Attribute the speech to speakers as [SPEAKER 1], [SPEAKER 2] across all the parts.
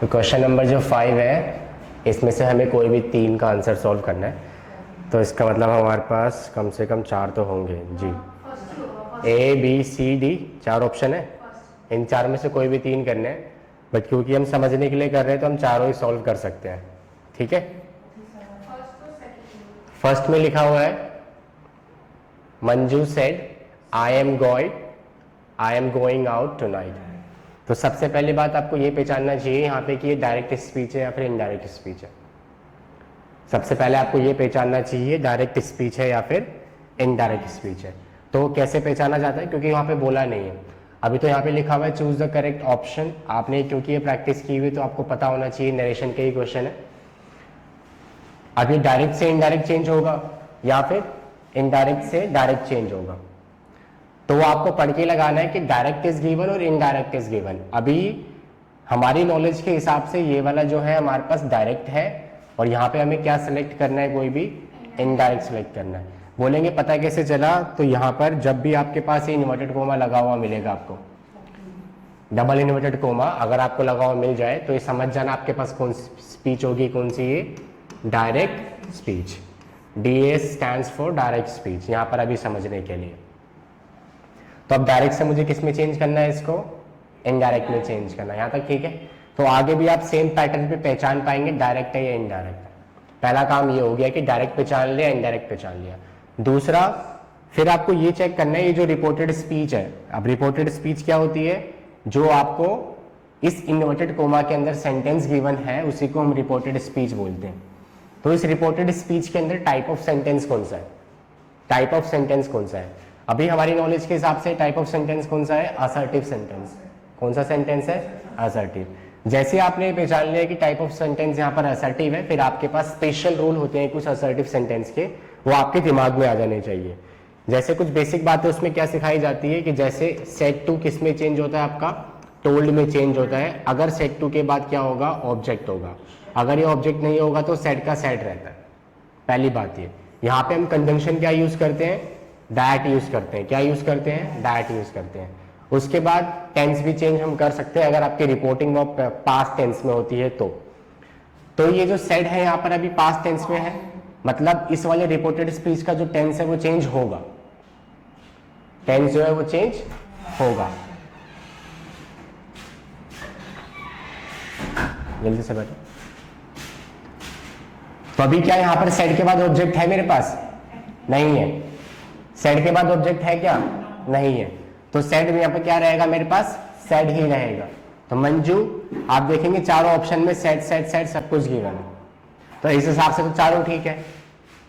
[SPEAKER 1] तो question number जो 5 है इसमें से हमें कोई भी 3 का आंसर सॉल्व करना है। तो इसका मतलब हमारे पास कम से कम 4 तो होंगे जी। A B C D 4 option है, इन 4 में से कोई भी 3 करने हैं, बट क्योंकि हम समझने के लिए कर रहे हैं तो हम चारों ही सॉल्व कर सकते हैं। ठीक है, फर्स्ट में लिखा हुआ है Manju said I am going out tonight. तो सबसे पहली बात आपको ये पहचानना चाहिए यहाँ पे कि ये डायरेक्ट स्पीच है या फिर इनडायरेक्ट स्पीच है। सबसे पहले आपको ये पहचानना चाहिए डायरेक्ट स्पीच है या फिर इनडायरेक्ट स्पीच है। तो कैसे पहचाना जाता है, क्योंकि यहाँ पे बोला नहीं है। अभी तो यहाँ पे लिखा हुआ है चूज द करेक्ट ऑप्शन। आपने क्योंकि ये प्रैक्टिस की हुई तो आपको पता होना चाहिए नरेशन के ही क्वेश्चन है। अभी डायरेक्ट से इनडायरेक्ट चेंज होगा या फिर इनडायरेक्ट से डायरेक्ट चेंज होगा, तो वो आपको पढ़ के लगाना है कि डायरेक्ट इज गिवन और इनडायरेक्ट इज गिवन। अभी हमारी नॉलेज के हिसाब से ये वाला जो है हमारे पास डायरेक्ट है और यहाँ पे हमें क्या सिलेक्ट करना है, कोई भी इनडायरेक्ट सिलेक्ट करना है। बोलेंगे पता कैसे चला, तो यहाँ पर जब भी आपके पास ये इन्वर्टेड कोमा लगा हुआ मिलेगा आपको, डबल इन्वर्टेड कोमा अगर आपको लगा हुआ मिल जाए तो ये समझ जाना आपके पास कौन सी स्पीच होगी, कौन सी, ये direct speech. DS stands for direct speech, यहाँ पर अभी समझने के लिए। तो अब डायरेक्ट से मुझे किस में चेंज करना है, इसको इनडायरेक्ट में चेंज करना है। यहाँ तक ठीक है। तो आगे भी आप सेम पैटर्न पे पहचान पाएंगे डायरेक्ट है या इनडायरेक्ट है। पहला काम ये हो गया कि डायरेक्ट पहचान लिया, इनडायरेक्ट पहचान लिया। दूसरा, फिर आपको ये चेक करना है ये जो रिपोर्टेड स्पीच है। अब रिपोर्टेड स्पीच क्या होती है, जो आपको इस इन्वर्टेड कोमा के अंदर सेंटेंस गिवन है उसी को हम रिपोर्टेड स्पीच बोलते हैं। तो इस रिपोर्टेड स्पीच के अंदर टाइप ऑफ सेंटेंस कौन सा है, टाइप ऑफ सेंटेंस कौन सा है। अभी हमारी नॉलेज के हिसाब से टाइप ऑफ सेंटेंस कौन सा है, असर्टिव सेंटेंस। कौन सा सेंटेंस है, असर्टिव। जैसे आपने पहचान लिया कि टाइप ऑफ सेंटेंस यहाँ पर असर्टिव है, फिर आपके पास स्पेशल रूल होते हैं कुछ असर्टिव सेंटेंस के, वो आपके दिमाग में आ जाने चाहिए। जैसे कुछ बेसिक बातें उसमें क्या सिखाई जाती है कि जैसे सेट टू किस में चेंज होता है, आपका टोल्ड में चेंज होता है। अगर सेट टू के बाद क्या होगा, ऑब्जेक्ट होगा। अगर ये ऑब्जेक्ट नहीं होगा तो सेट का सेट रहता है। पहली बात ये। यहाँ पे हम कंजंक्शन क्या यूज करते हैं, दैट यूज करते हैं। क्या यूज करते हैं, दैट यूज करते हैं। उसके बाद टेंस भी चेंज हम कर सकते हैं अगर आपकी रिपोर्टिंग ऑफ पास्ट टेंस में होती है तो ये जो सेड है यहाँ पर अभी पास्ट टेंस में है, मतलब इस वाले रिपोर्टेड स्पीच का जो टेंस है वो चेंज होगा। टेंस जो है वो चेंज होगा। जल्दी से बैठो। तो अभी क्या यहाँ पर सेड के बाद ऑब्जेक्ट है मेरे पास, नहीं है। सेड के बाद ऑब्जेक्ट है क्या, नहीं है। तो सेड में यहाँ पे क्या रहेगा, मेरे पास सेड ही रहेगा। तो मंजू, आप देखेंगे चारों ऑप्शन में सेड सेड सेड सब कुछ गिवन है, तो इस हिसाब से तो चारों ठीक है।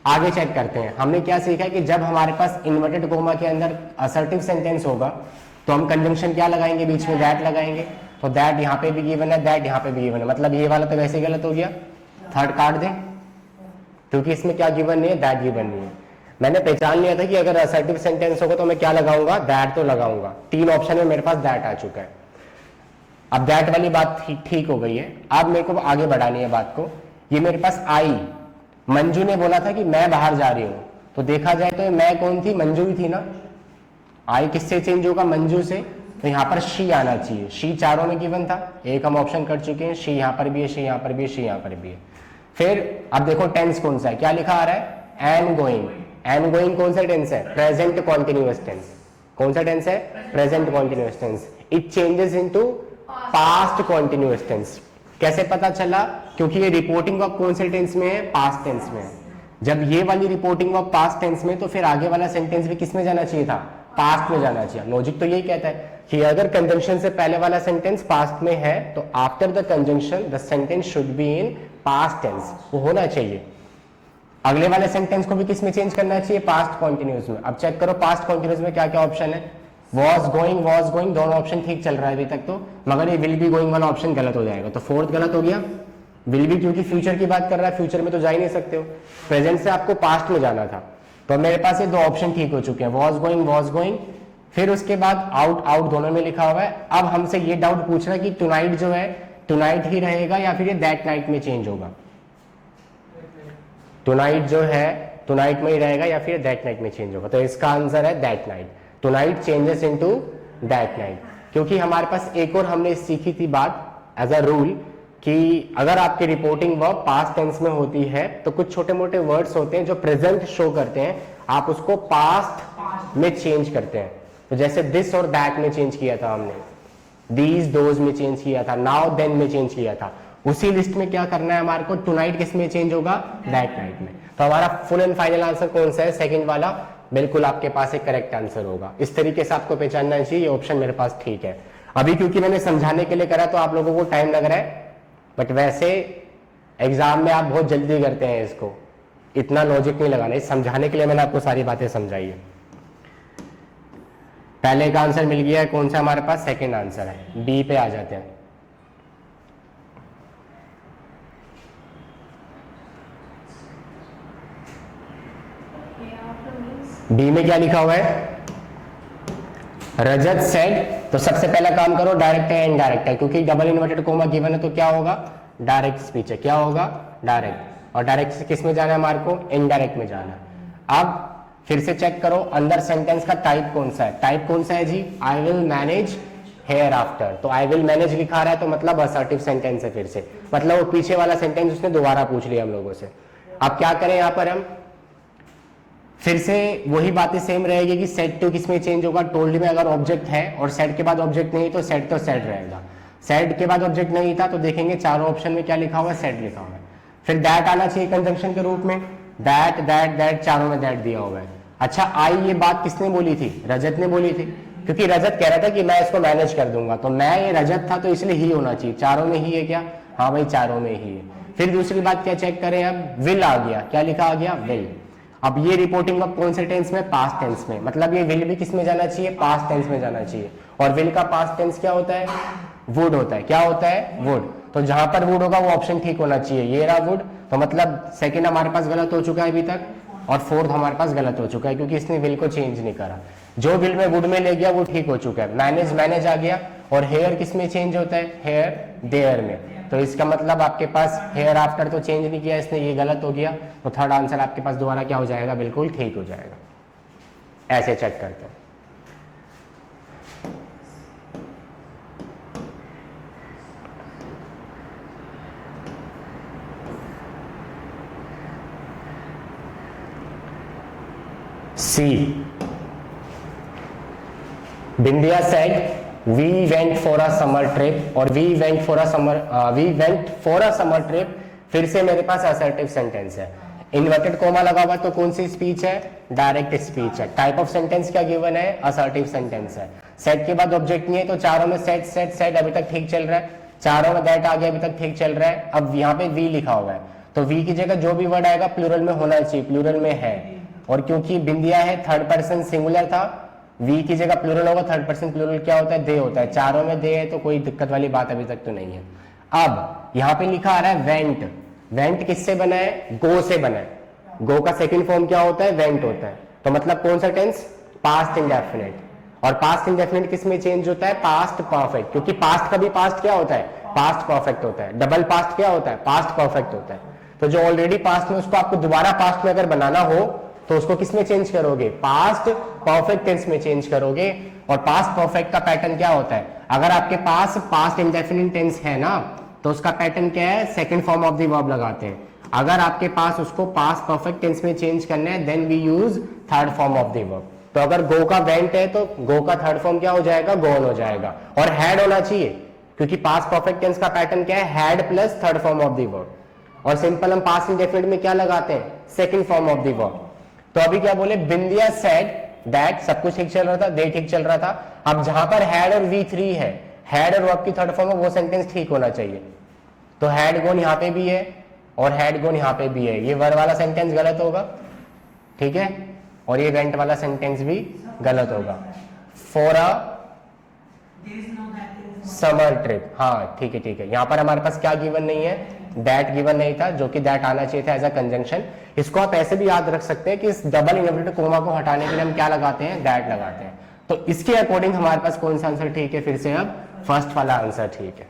[SPEAKER 1] आगे चेक करते हैं। हमने क्या सीखा कि जब हमारे पास इन्वर्टेड कोमा के अंदर असर्टिव सेंटेंस होगा तो हम कंजंक्शन क्या लगाएंगे, बीच में दैट लगाएंगे। तो दैट यहाँ पे भी गिवन है, दैट यहाँ पे भी गिवन है, मतलब ये वाला तो वैसे गलत हो गया, थर्ड काट दें, क्योंकि इसमें क्या गिवन नहीं है, दैट गिवन नहीं है। मैंने पहचान लिया था कि अगर असर्टिव सेंटेंस होगा तो मैं क्या लगाऊंगा, दैट तो लगाऊंगा। 3 ऑप्शन में मेरे पास दैट आ चुका है। अब दैट वाली बात ठीक हो गई है। अब मेरे को आगे बढ़ानी है बात को। ये मेरे पास आई, मंजू ने बोला था कि मैं बाहर जा रही हूं, तो देखा जाए तो मैं कौन थी, मंजू ही थी ना। आई किससे चेंज होगा, मंजू से। तो यहाँ पर शी आना चाहिए। शी चारों में गिवन था, एक हम ऑप्शन कर चुके हैं। शी यहाँ पर भी है, शी यहाँ पर भी है, शी यहाँ पर भी है। फिर अब देखो टेंस कौन सा है, क्या लिखा आ रहा है, एम गोइंग। एम गोइंग कौन सा टेंस है, प्रेजेंट कॉन्टिन्यूअस टेंस। कौन सा टेंस है, present continuous tense. It changes into past continuous tense. कैसे पता चला, क्योंकि ये रिपोर्टिंग ऑफ कौन से टेंस में है, पास्ट टेंस में है। जब ये वाली रिपोर्टिंग ऑफ पास्ट टेंस में, तो फिर आगे वाला सेंटेंस भी किस में जाना चाहिए था, पास्ट में जाना चाहिए। लॉजिक तो यही कहता है कि अगर कंजंक्शन से पहले वाला सेंटेंस पास्ट में है तो after the conjunction the sentence should be in past tense, वो होना चाहिए। अगले वाले सेंटेंस को भी किस में चेंज करना चाहिए, पास्ट कॉन्टिन्यूअस में। अब चेक करो पास्ट कॉन्टिन्यूअस में क्या क्या ऑप्शन है। वॉज गोइंग दोनों ऑप्शन ठीक चल रहा है अभी तक तो, मगर ये विल बी गोइंग वाला ऑप्शन गलत हो जाएगा। तो फोर्थ गलत हो गया। विल बी क्योंकि फ्यूचर की बात कर रहा है, फ्यूचर में तो जा ही नहीं सकते हो। प्रेजेंट से आपको पास्ट में जाना था, तो मेरे पास ये 2 ऑप्शन ठीक हो चुके हैं, वॉज गोइंग। फिर उसके बाद आउट दोनों में लिखा हुआ है। अब हमसे ये डाउट पूछ रहा है कि टुनाइट जो है, टुनाइट ही रहेगा या फिर ये दैट नाइट में चेंज होगा। टुनाइट जो है टुनाइट में ही रहेगा या फिर दैट नाइट में चेंज होगा। तो इसका आंसर है that night. Tonight changes into that night. क्योंकि हमारे पास एक और हमने सीखी थी बात एज अ रूल कि अगर आपकी रिपोर्टिंग वर्ब पास्ट टेंस में होती है तो कुछ छोटे मोटे वर्ड्स होते हैं जो प्रेजेंट शो करते हैं, आप उसको पास्ट में चेंज करते हैं। तो जैसे दिस और दैट में चेंज किया था हमने, दीज दोज में चेंज किया था, नाउ देन में चेंज किया था। उसी लिस्ट में क्या करना है हमारे को, टुनाइट किस में चेंज होगा, दैट नाइट में। तो हमारा फुल एंड फाइनल आंसर कौन सा है, सेकंड वाला बिल्कुल आपके पास एक करेक्ट आंसर होगा। इस तरीके से आपको पहचानना चाहिए, ये ऑप्शन मेरे पास ठीक है। अभी क्योंकि मैंने समझाने के लिए करा तो आप लोगों को टाइम लग रहा है, बट वैसे एग्जाम में आप बहुत जल्दी करते हैं इसको, इतना लॉजिक नहीं लगाना। इस समझाने के लिए मैंने आपको सारी बातें समझाई है। पहले का आंसर मिल गया है, कौन सा हमारे पास, सेकंड आंसर है। बी पे आ जाते हैं। बी में क्या लिखा हुआ है, रजत सेड। तो सबसे पहला काम करो, डायरेक्ट है इनडायरेक्ट है, क्योंकि डबल इन्वर्टेड कोमा गिवन है तो क्या होगा, डायरेक्ट स्पीच है। क्या होगा, डायरेक्ट। और डायरेक्ट से किस में जाना है हमारे को, इनडायरेक्ट में जाना है। अब फिर से चेक करो अंदर सेंटेंस का टाइप कौन सा है। टाइप कौन सा है जी, I will manage here after. तो आई विल मैनेज लिखा रहा है तो मतलब असर्टिव सेंटेंस है। फिर से मतलब वो पीछे वाला सेंटेंस उसने दोबारा पूछ लिया हम लोगों से। अब क्या करें यहाँ पर हम, फिर से वही बातें सेम रहेगी कि सेट टू किस में चेंज होगा, टोल्ड में अगर ऑब्जेक्ट है और सेट के बाद ऑब्जेक्ट नहीं तो सेट रहेगा। सेट के बाद ऑब्जेक्ट नहीं था तो देखेंगे चारों ऑप्शन में क्या लिखा हुआ है, सेट लिखा हुआ है। फिर दैट आना चाहिए कंजंक्शन के रूप में, दैट दैट दैट, चारों में दैट दिया हुआ है। अच्छा आई, ये बात किसने बोली थी, रजत ने बोली थी, क्योंकि रजत कह रहा था कि मैं इसको मैनेज कर दूंगा। तो मैं ये रजत था तो इसलिए ही होना चाहिए, चारों में ही है क्या, हाँ भाई चारों में ही है। फिर दूसरी बात क्या चेक करें, अब विल आ गया, क्या लिखा आ गया, विल। अब ये रिपोर्टिंग अब कौन से टेंस में, पास्ट टेंस में, मतलब ये विल भी किस में जाना चाहिए, पास्ट टेंस में जाना चाहिए। और विल का पास्ट टेंस क्या होता है, वुड होता है। क्या होता है, वुड। तो जहां पर वुड होगा वो ऑप्शन ठीक होना चाहिए, ये रहा वुड। तो मतलब सेकंड हमारे पास गलत हो चुका है अभी तक, और फोर्थ हमारे पास गलत हो चुका है क्योंकि इसने विल को चेंज नहीं करा। जो विल में वुड में ले गया वो ठीक हो चुका है, मैनेज मैनेज आ गया। और हेयर किस में चेंज होता है, हेयर देयर में। तो इसका मतलब आपके पास हेयर आफ्टर तो चेंज नहीं किया इसने, ये गलत हो गया। तो थर्ड आंसर आपके पास दोबारा क्या हो जाएगा, बिल्कुल ठीक हो जाएगा। ऐसे चेक करते हैं। सी, बिंदिया said we went for a summer trip, और we went for a summer trip फिर से मेरे पास असर्टिव सेंटेंस है। इन्वर्टेड कोमा लगा हुआ तो कौन सी स्पीच है, डायरेक्ट स्पीच है। टाइप ऑफ सेंटेंस क्या गिवन है, असर्टिव सेंटेंस है। सेट के बाद ऑब्जेक्ट नहीं है तो चारों में सेट सेट सेट अभी तक ठीक चल रहा है, चारों में दैट आ गया अभी तक ठीक चल रहा है। अब यहाँ पे वी लिखा हुआ है तो वी की जगह जो भी वर्ड आएगा प्लूरल में होना चाहिए, प्लूरल में है। और क्योंकि बिंदिया है थर्ड पर्सन सिंगुलर था, वी की जगह प्लूरल होगा, थर्ड पर्सन प्लूरल क्या होता है, दे होता है। चारों में दे है तो कोई दिक्कत वाली बात अभी तक तो नहीं है। अब यहाँ पे लिखा आ रहा है वेंट। वेंट किससे बना है, गो से बना है। गो का सेकंड फॉर्म क्या होता है, वेंट होता है। तो मतलब कौन सा टेंस, पास्ट इंडेफिनिट। और पास्ट इंडेफिनिट किस में चेंज होता है, पास्ट परफेक्ट। क्योंकि पास्ट का भी पास्ट क्या होता है, पास्ट परफेक्ट होता है। डबल पास्ट क्या होता है, पास्ट परफेक्ट होता है। तो जो ऑलरेडी पास्ट में उसको आपको दोबारा पास्ट में अगर बनाना हो तो उसको किस में चेंज करोगे, पास्ट परफेक्ट टेंस में चेंज करोगे। और पास्ट परफेक्ट का पैटर्न क्या होता है, अगर आपके पास पास्ट इंडेफिनिट टेंस है ना तो उसका पैटर्न क्या है, second form of the verb लगाते हैं। अगर आपके पास उसको पास्ट परफेक्ट टेंस में चेंज करना है then we use third form of the verb. तो अगर गो का वेंट है तो गो का थर्ड फॉर्म क्या हो जाएगा, गोन हो जाएगा। और हैड होना चाहिए क्योंकि पास्ट परफेक्ट टेंस का पैटर्न क्या है, had plus third form of the verb. और सिंपल हम पास्ट इंडेफिनिट में क्या लगाते हैं, second form of the verb. तो अभी क्या बोले, बिंदिया सेड दैट, सब कुछ ठीक चल रहा था, दे ठीक चल रहा था। अब जहां पर हैड और V3 है, हैड और वर्ब की थर्ड फॉर्म है, वो सेंटेंस ठीक होना चाहिए। तो हैड गोन यहाँ पे भी है और हैड गोन यहाँ पे भी है, ये वर वाला सेंटेंस गलत होगा, ठीक है। और ये वेंट वाला सेंटेंस भी गलत होगा। फॉर अ समर ट्रिप, हाँ ठीक है ठीक है। यहाँ पर हमारे पास क्या गिवन नहीं है, दैट गिवन नहीं था, जो कि दैट आना चाहिए था एज अ कंजंक्शन। इसको आप ऐसे भी याद रख सकते हैं कि इस डबल इन्वर्टेड कोमा को हटाने के लिए हम क्या लगाते हैं, दैट लगाते हैं। तो इसके अकॉर्डिंग हमारे पास कौन सा आंसर ठीक है, फिर से अब फर्स्ट वाला आंसर ठीक है।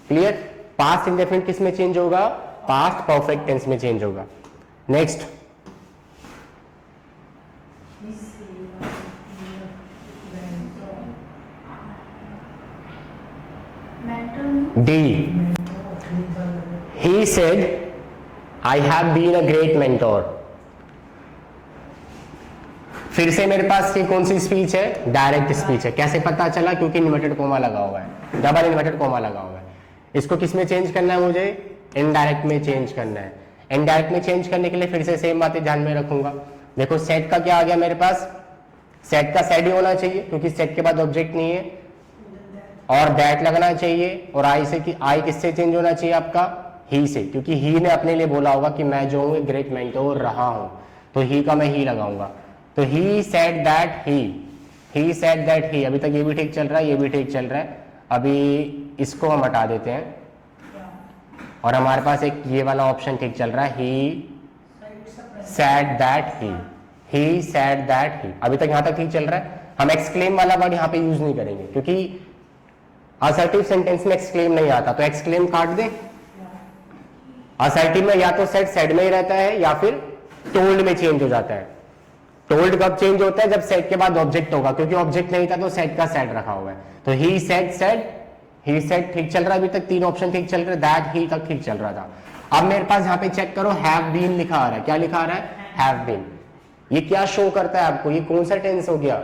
[SPEAKER 1] क्लियर। पास्ट इंडेफिनिट किस में चेंज होगा, पास्ट परफेक्ट टेंस में चेंज होगा। Next D, he said I have been a great mentor. फिर से मेरे पास ये कौन सी स्पीच है? डायरेक्ट स्पीच है। कैसे पता चला? क्योंकि इन्वर्टेड कोमा लगा हुआ है, डबल इन्वर्टेड कोमा लगा हुआ है। इसको किस में चेंज करना है मुझे? इनडायरेक्ट में चेंज करना है। इनडायरेक्ट में चेंज करने के लिए फिर से सेम बातें ध्यान में रखूंगा। देखो सेट का क्या आ गया मेरे पास? सेट का सेट ही होना चाहिए क्योंकि सेट के बाद ऑब्जेक्ट नहीं है, और दैट लगना चाहिए। और आई से कि आई किससे चेंज होना चाहिए आपका? ही से, क्योंकि ही ने अपने लिए बोला होगा कि मैं जो हूँ ग्रेट मेंटोर रहा हूं, तो ही का मैं ही लगाऊंगा। तो he said that he said that he. अभी तक ये भी ठीक चल रहा है, ये भी ठीक चल रहा है। अभी इसको हम हटा देते हैं और हमारे पास एक ये वाला ऑप्शन ठीक चल रहा है, he said that he said that he. अभी तक यहां तक ठीक चल रहा है। हम एक्सक्लेम वाला वर्ड यहां पे यूज नहीं करेंगे क्योंकि असर्टिव सेंटेंस में एक्सक्लेम नहीं आता, तो एक्सक्लेम काट दें। असर्टिव में या तो सेट सेड में ही रहता है या फिर टोल्ड में चेंज हो जाता है। टोल्ड कब चेंज होता है? जब सेट के बाद ऑब्जेक्ट होगा, क्योंकि ऑब्जेक्ट नहीं था तो सेट का सेट रखा हुआ है। तो he said said, he said ठीक चल रहा है। अभी तक तीन ऑप्शन ठीक चल रहे हैं, दैट ही तक ठीक चल रहा था। अब मेरे पास यहाँ पे चेक करो, हैव बीन लिखा आ रहा है। क्या लिखा आ रहा है? Have been. ये क्या शो करता है आपको? ये कौन सा टेंस हो गया?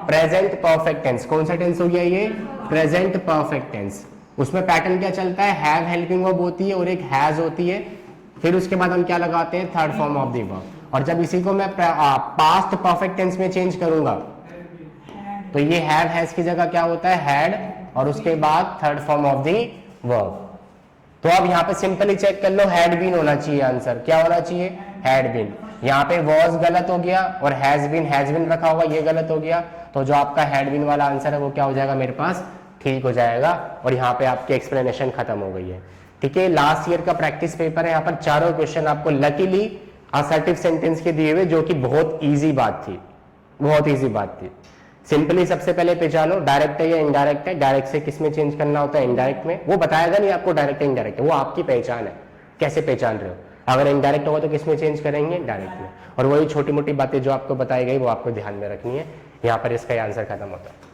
[SPEAKER 1] Present perfect tense. कौन सा टेंस हो गया ये? Present perfect tense. उसमें पैटर्न क्या चलता है? हैव हेल्पिंग वर्ब होती है और एक हैज होती है, फिर उसके बाद हम क्या लगाते हैं? Third form of the verb. और जब इसी को मैं पास्ट परफेक्ट टेंस में चेंज करूंगा तो ये हैव हैज की जगह क्या होता है? हैड, और उसके बाद third form of the verb. तो अब यहाँ पे सिंपली चेक कर लो, हैड बीन होना चाहिए आंसर। क्या होना चाहिए? Had been. यहाँ पे वॉज गलत हो गया और हैज बीन रखा हुआ, ये गलत हो गया। तो जो आपका हैड बीन वाला आंसर है वो क्या हो जाएगा मेरे पास? ठीक हो जाएगा। और यहाँ पे आपकी एक्सप्लेनेशन खत्म हो गई है। ठीक है, लास्ट ईयर का प्रैक्टिस पेपर है। यहाँ पर चारों क्वेश्चन आपको लकीली असर्टिव सेंटेंस के दिए हुए, जो कि बहुत इजी बात थी, बहुत इजी बात थी। सिंपली सबसे पहले पहचानो डायरेक्ट है या इनडायरेक्ट है। डायरेक्ट से किस में चेंज करना होता है? इनडायरेक्ट में। वो बताएगा नहीं आपको डायरेक्ट है इनडायरेक्ट है, वो आपकी पहचान है, कैसे पहचान रहे हो। अगर इनडायरेक्ट होगा तो किस में चेंज करेंगे? डायरेक्ट में। और वही छोटी मोटी बातें जो आपको बताई गई वो आपको ध्यान में रखनी है। यहाँ पर इसका आंसर खत्म होता है।